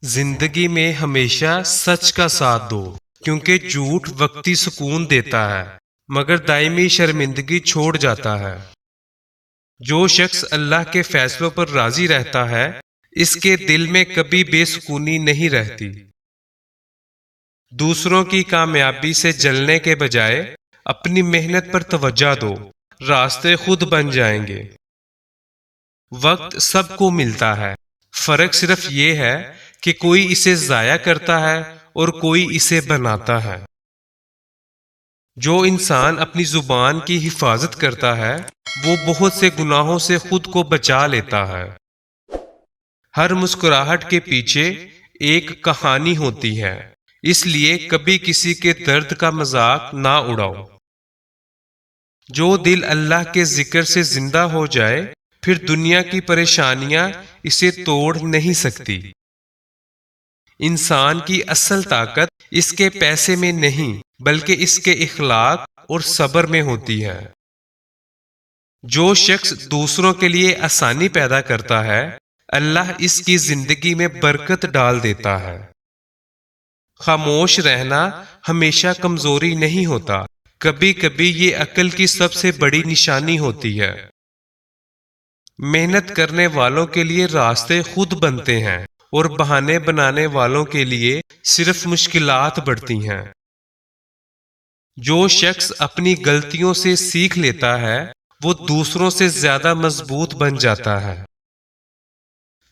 زندگی میں ہمیشہ سچ کا ساتھ دو، کیونکہ جھوٹ وقتی سکون دیتا ہے مگر دائمی شرمندگی چھوڑ جاتا ہے۔ جو شخص اللہ کے فیصلوں پر راضی رہتا ہے اس کے دل میں کبھی بے سکونی نہیں رہتی۔ دوسروں کی کامیابی سے جلنے کے بجائے اپنی محنت پر توجہ دو، راستے خود بن جائیں گے۔ وقت سب کو ملتا ہے، فرق صرف یہ ہے کہ کوئی اسے ضائع کرتا ہے اور کوئی اسے بناتا ہے۔ جو انسان اپنی زبان کی حفاظت کرتا ہے وہ بہت سے گناہوں سے خود کو بچا لیتا ہے۔ ہر مسکراہٹ کے پیچھے ایک کہانی ہوتی ہے، اس لیے کبھی کسی کے درد کا مذاق نہ اڑاؤ۔ جو دل اللہ کے ذکر سے زندہ ہو جائے پھر دنیا کی پریشانیاں اسے توڑ نہیں سکتی۔ انسان کی اصل طاقت اس کے پیسے میں نہیں بلکہ اس کے اخلاق اور صبر میں ہوتی ہے۔ جو شخص دوسروں کے لیے آسانی پیدا کرتا ہے اللہ اس کی زندگی میں برکت ڈال دیتا ہے۔ خاموش رہنا ہمیشہ کمزوری نہیں ہوتا، کبھی کبھی یہ عقل کی سب سے بڑی نشانی ہوتی ہے۔ محنت کرنے والوں کے لیے راستے خود بنتے ہیں اور بہانے بنانے والوں کے لیے صرف مشکلات بڑھتی ہیں۔ جو شخص اپنی غلطیوں سے سیکھ لیتا ہے وہ دوسروں سے زیادہ مضبوط بن جاتا ہے۔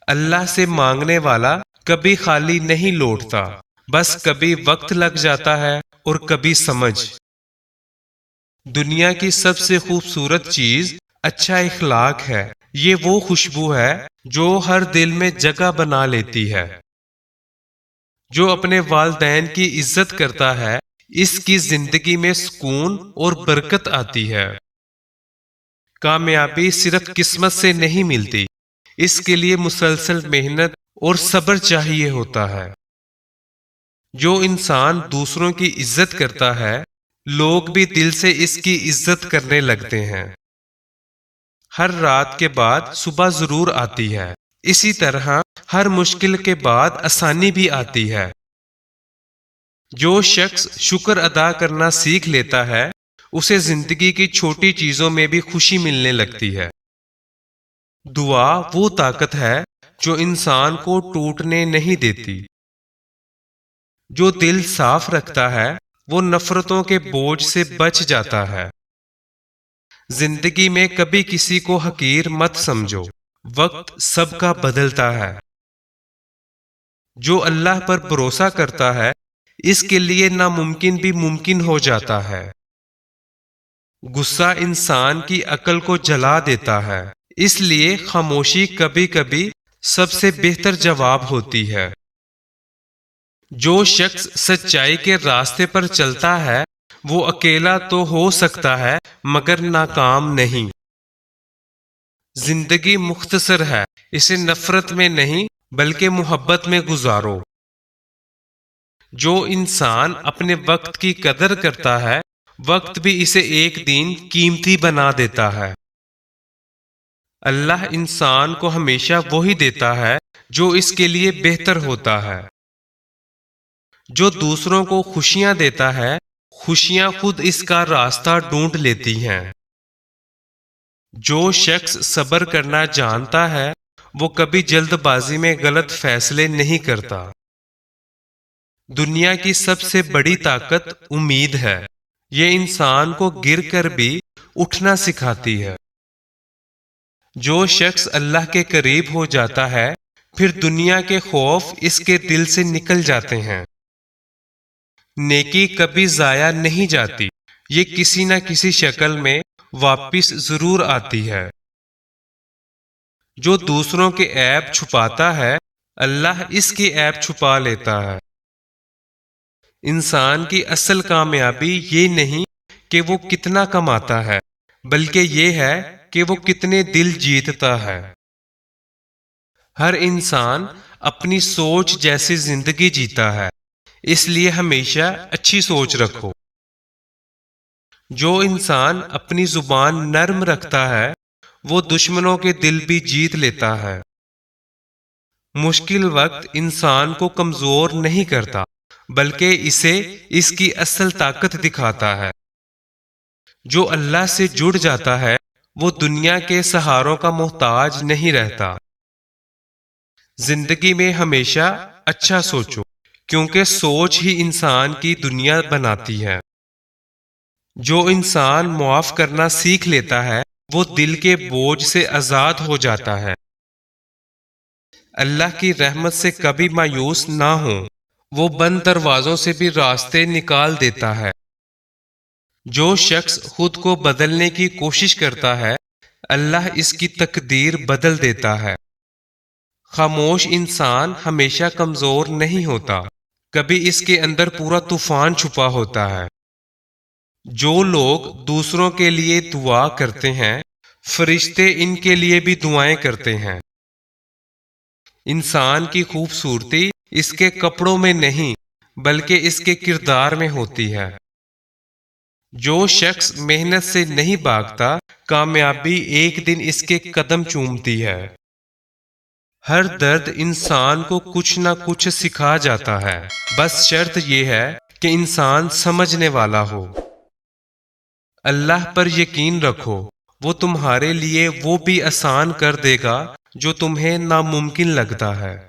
اللہ سے مانگنے والا کبھی خالی نہیں لوٹتا، بس کبھی وقت لگ جاتا ہے اور کبھی سمجھ۔ دنیا کی سب سے خوبصورت چیز اچھا اخلاق ہے، یہ وہ خوشبو ہے جو ہر دل میں جگہ بنا لیتی ہے۔ جو اپنے والدین کی عزت کرتا ہے اس کی زندگی میں سکون اور برکت آتی ہے۔ کامیابی صرف قسمت سے نہیں ملتی، اس کے لیے مسلسل محنت اور صبر چاہیے ہوتا ہے۔ جو انسان دوسروں کی عزت کرتا ہے لوگ بھی دل سے اس کی عزت کرنے لگتے ہیں۔ ہر رات کے بعد صبح ضرور آتی ہے، اسی طرح ہر مشکل کے بعد آسانی بھی آتی ہے۔ جو شخص شکر ادا کرنا سیکھ لیتا ہے اسے زندگی کی چھوٹی چیزوں میں بھی خوشی ملنے لگتی ہے۔ دعا وہ طاقت ہے جو انسان کو ٹوٹنے نہیں دیتی۔ جو دل صاف رکھتا ہے وہ نفرتوں کے بوجھ سے بچ جاتا ہے۔ زندگی میں کبھی کسی کو حقیر مت سمجھو، وقت سب کا بدلتا ہے۔ جو اللہ پر بھروسہ کرتا ہے اس کے لیے ناممکن بھی ممکن ہو جاتا ہے۔ غصہ انسان کی عقل کو جلا دیتا ہے، اس لیے خاموشی کبھی کبھی سب سے بہتر جواب ہوتی ہے۔ جو شخص سچائی کے راستے پر چلتا ہے وہ اکیلا تو ہو سکتا ہے مگر ناکام نہیں۔ زندگی مختصر ہے، اسے نفرت میں نہیں بلکہ محبت میں گزارو۔ جو انسان اپنے وقت کی قدر کرتا ہے وقت بھی اسے ایک دن قیمتی بنا دیتا ہے۔ اللہ انسان کو ہمیشہ وہی دیتا ہے جو اس کے لیے بہتر ہوتا ہے۔ جو دوسروں کو خوشیاں دیتا ہے خوشیاں خود اس کا راستہ ڈھونڈ لیتی ہیں۔ جو شخص صبر کرنا جانتا ہے وہ کبھی جلد بازی میں غلط فیصلے نہیں کرتا۔ دنیا کی سب سے بڑی طاقت امید ہے، یہ انسان کو گر کر بھی اٹھنا سکھاتی ہے۔ جو شخص اللہ کے قریب ہو جاتا ہے پھر دنیا کے خوف اس کے دل سے نکل جاتے ہیں۔ نیکی کبھی ضائع نہیں جاتی، یہ کسی نہ کسی شکل میں واپس ضرور آتی ہے۔ جو دوسروں کے عیب چھپاتا ہے اللہ اس کی عیب چھپا لیتا ہے۔ انسان کی اصل کامیابی یہ نہیں کہ وہ کتنا کماتا ہے بلکہ یہ ہے کہ وہ کتنے دل جیتتا ہے۔ ہر انسان اپنی سوچ جیسی زندگی جیتا ہے، اس لیے ہمیشہ اچھی سوچ رکھو۔ جو انسان اپنی زبان نرم رکھتا ہے وہ دشمنوں کے دل بھی جیت لیتا ہے۔ مشکل وقت انسان کو کمزور نہیں کرتا بلکہ اسے اس کی اصل طاقت دکھاتا ہے۔ جو اللہ سے جڑ جاتا ہے وہ دنیا کے سہاروں کا محتاج نہیں رہتا۔ زندگی میں ہمیشہ اچھا سوچو، کیونکہ سوچ ہی انسان کی دنیا بناتی ہے۔ جو انسان معاف کرنا سیکھ لیتا ہے وہ دل کے بوجھ سے آزاد ہو جاتا ہے۔ اللہ کی رحمت سے کبھی مایوس نہ ہو، وہ بند دروازوں سے بھی راستے نکال دیتا ہے۔ جو شخص خود کو بدلنے کی کوشش کرتا ہے اللہ اس کی تقدیر بدل دیتا ہے۔ خاموش انسان ہمیشہ کمزور نہیں ہوتا، کبھی اس کے اندر پورا طوفان چھپا ہوتا ہے۔ جو لوگ دوسروں کے لیے دعا کرتے ہیں فرشتے ان کے لیے بھی دعائیں کرتے ہیں۔ انسان کی خوبصورتی اس کے کپڑوں میں نہیں بلکہ اس کے کردار میں ہوتی ہے۔ جو شخص محنت سے نہیں بھاگتا کامیابی ایک دن اس کے قدم چومتی ہے۔ ہر درد انسان کو کچھ نہ کچھ سکھا جاتا ہے، بس شرط یہ ہے کہ انسان سمجھنے والا ہو۔ اللہ پر یقین رکھو، وہ تمہارے لیے وہ بھی آسان کر دے گا جو تمہیں ناممکن لگتا ہے۔